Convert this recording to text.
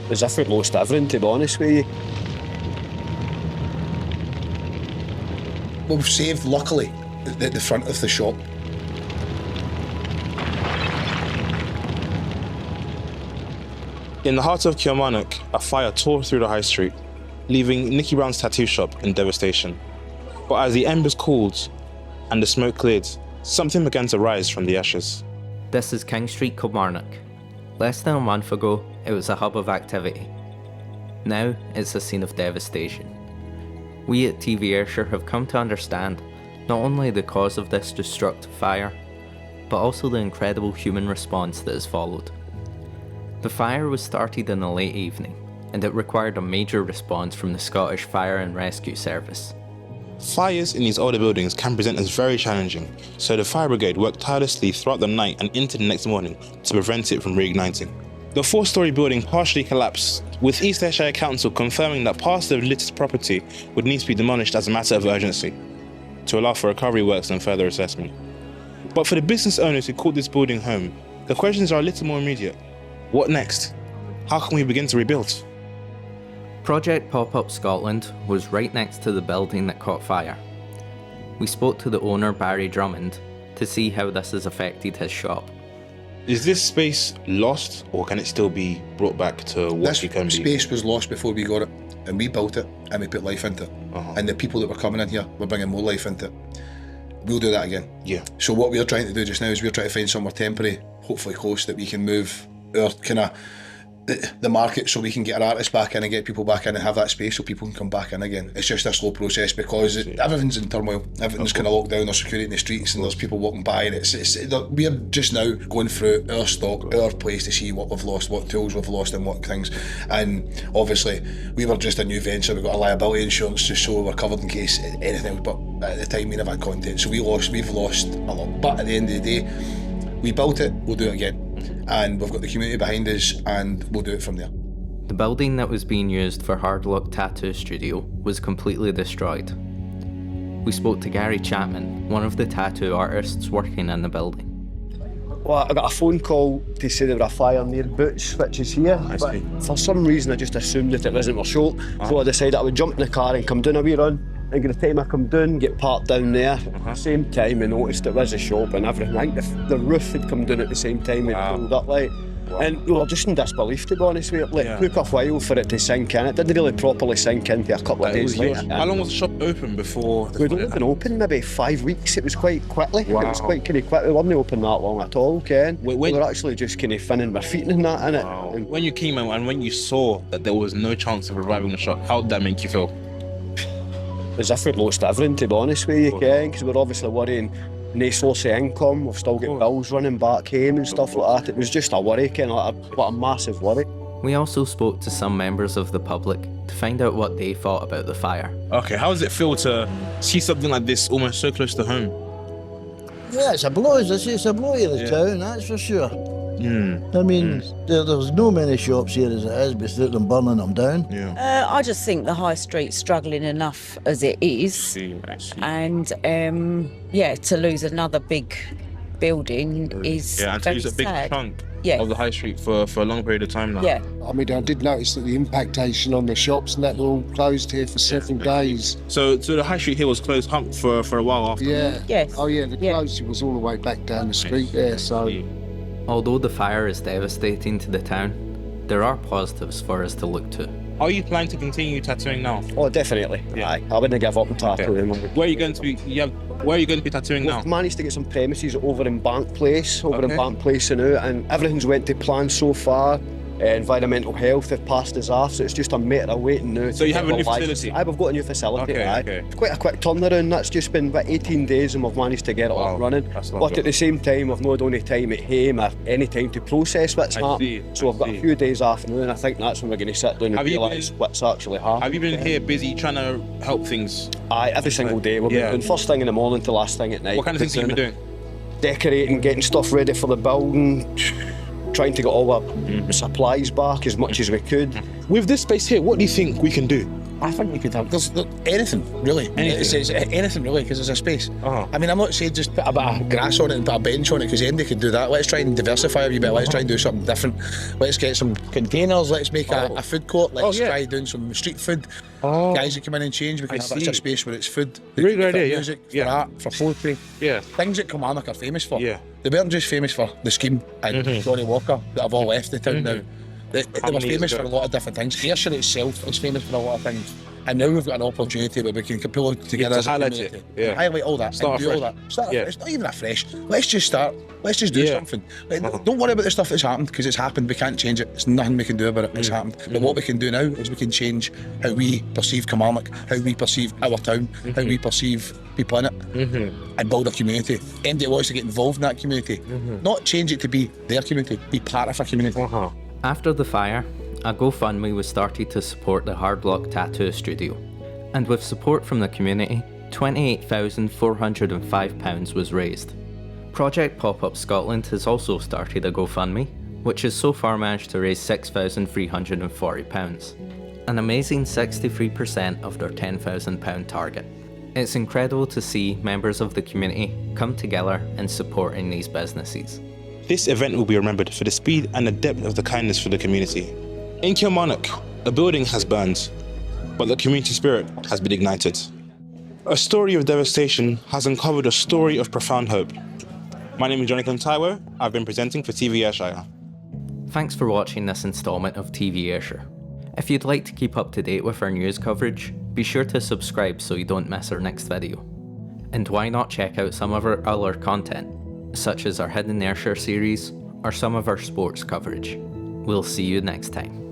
As if we'd lost everything, to be honest with you. Well, we've saved, luckily, the front of the shop. In the heart of Kilmarnock, a fire tore through the high street, leaving Nicky Brown's tattoo shop in devastation. But as the embers cooled and the smoke cleared, something began to rise from the ashes. This is King Street, Kilmarnock. Less than a month ago, it was a hub of activity. Now, it's a scene of devastation. We at TVA have come to understand not only the cause of this destructive fire, but also the incredible human response that has followed. The fire was started in the late evening, and it required a major response from the Scottish Fire and Rescue Service. Fires in these older buildings can present as very challenging, so the fire brigade worked tirelessly throughout the night and into the next morning to prevent it from reigniting. The 4-storey building partially collapsed, with East Ayrshire Council confirming that parts of the littered property would need to be demolished as a matter of urgency, to allow for recovery works and further assessment. But for the business owners who called this building home, the questions are a little more immediate. What next? How can we begin to rebuild? Project Pop-Up Scotland was right next to the building that caught fire. We spoke to the owner, Barry Drummond, to see how this has affected his shop. Is this space lost, or can it still be brought back to what it can be? This space was lost before we got it, and we built it, and we put life into it. And the people that were coming in here were bringing more life into it. We'll do that again. Yeah. So what we're trying to do just now is we're trying to find somewhere temporary, hopefully close, that we can move our kind of the market, so we can get our artists back in and get people back in and have that space so people can come back in again. It's just a slow process because everything's in turmoil. Everything's kind of locked down. There's security in the streets and there's people walking by, and we're just now going through our stock, our place, to see what we've lost, what tools we've lost and what things. And obviously we were just a new venture. We've got a liability insurance just so we're covered in case anything, but at the time we never had content, so we've lost a lot. But at the end of the day, we built it, we'll do it again. And we've got the community behind us, and we'll do it from there. The building that was being used for Hard Luck Tattoo Studio was completely destroyed. We spoke to Gary Chapman, one of the tattoo artists working in the building. Well, I got a phone call to say there was a fire near Boots, which is here. But for some reason, I just assumed that it wasn't my shop. So I decided I would jump in the car and come down a wee run. And by the time I come down, get parked down there, same time I noticed it was a shop and everything. I think the roof had come down at the same time when it pulled up, like. And we were just in disbelief, to be honest with you. It took a while for it to sink in. It didn't really properly sink in for a couple of days later. How long was the shop open before? We'd only been open maybe 5 weeks. It was quite quickly. It was quite kind of quick. We weren't open that long at all, Ken. We were actually just kind of finning our feet and that in it. And when you came in and when you saw that there was no chance of reviving the shop, how did that make you feel? As if we'd lost everything, to be honest with you, Ken, because we're obviously worrying no source of income. We've still got bills running back home and stuff like that. It was just a worry, Ken, like a massive worry. We also spoke to some members of the public to find out what they thought about the fire. Okay, how does it feel to see something like this almost so close to home? Yeah, it's a blow, as I say, it's a blow to the town, that's for sure. I mean, there's no many shops here as it is, without them burning them down. I just think the high street's struggling enough as it is. I see. And to lose another big building is and to very lose a big sad. chunk of the high street for a long period of time now. Yeah. I mean, I did notice that the impactation on the shops and that were all closed here for several days. So the high street here was closed for a while after? Yeah. Yes. Oh yeah, the closure was all the way back down the street there, so... Although the fire is devastating to the town, there are positives for us to look to. Are you planning to continue tattooing now? Oh, definitely. Aye. I wouldn't give up on tattooing. Where are you going to be? Where are you going to be tattooing now? We've managed to get some premises over in Bank Place, in Bank Place and out, and everything's went to plan so far. Environmental health have passed us off, so it's just a matter of waiting now. So you have a new facility? Aye, we've got a new facility. Okay. It's quite a quick turnaround. That's just been about 18 days and we've managed to get it up and running. But at the same time, we've not only time at home or any time to process what's happening. So we've got a few days off now, and I think that's when we're going to sit down and realise what's actually happening. Have you been here busy trying to help things? Aye, every single day. We've been doing first thing in the morning to last thing at night. What kind of things have you been doing? Decorating, getting stuff ready for the building, trying to get all our supplies back as much as we could. With this space here, what do you think we can do? I think we could have anything really. It's anything really, because there's a space. I mean, I'm not saying just put a bit of grass on it and put a bench on it, because Andy could do that. Let's try and diversify a wee bit. Let's try and do something different. Let's get some containers. Let's make a food court. Let's try doing some street food. Guys that come in and change. We can have a space where it's food, Really good idea, music, for art, for poetry. Things that Kilmarnock are famous for. They weren't just famous for the scheme and Johnny Walker that have all left the town now. They were famous for a lot of different things. Ayrshire itself is famous for a lot of things. And now we've got an opportunity where we can pull it together as a community. Highlight all that. Start and do fresh. all that. It's not even afresh. Let's just start. Let's just do something. Don't worry about the stuff that's happened, because it's happened. We can't change it. There's nothing we can do about it. It's happened. But what we can do now is we can change how we perceive Kilmarnock, how we perceive our town, how we perceive people in it, and build a community. Anybody wants to get involved in that community, not change it to be their community, be part of a community. After the fire, a GoFundMe was started to support the Hard Block Tattoo Studio. And with support from the community, £28,405 was raised. Project Pop-Up Scotland has also started a GoFundMe, which has so far managed to raise £6,340, an amazing 63% of their £10,000 target. It's incredible to see members of the community come together in supporting these businesses. This event will be remembered for the speed and the depth of the kindness for the community. In Kilmarnock, a building has burned, but the community spirit has been ignited. A story of devastation has uncovered a story of profound hope. My name is Jonathan Taiwo. I've been presenting for TV Ayrshire. Thanks for watching this instalment of TV Ayrshire. If you'd like to keep up to date with our news coverage, be sure to subscribe so you don't miss our next video. And why not check out some of our other content, such as our Hidden Ayrshire series or some of our sports coverage. We'll see you next time.